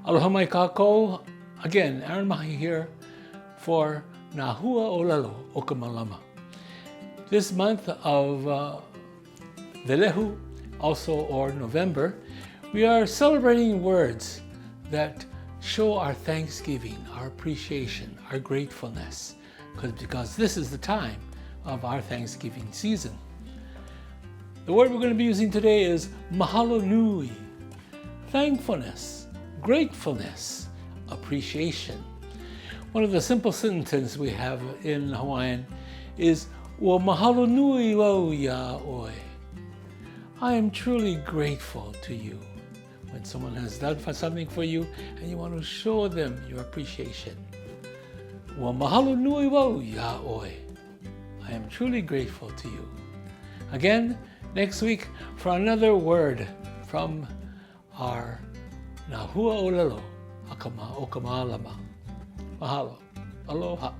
Aloha mai kākou. Again, Aaron Mahi here for Nā Huaʻōlelo o ka Malama. This month of Velehu, also or November, we are celebrating words that show our thanksgiving, our appreciation, our gratefulness, because this is the time of our Thanksgiving season. The word we're going to be using today is Mahalo Nui, thankfulness, gratefulness, appreciation. One of the simple sentences we have in Hawaiian is "Ua mahalo nui wau ia oi." I am truly grateful to you. When someone has done something for you and you want to show them your appreciation. Ua mahalo nui wau ia oi. I am truly grateful to you. Again, next week for another word from our Nā Huaʻōlelo o ka Malama. Mahalo. Aloha.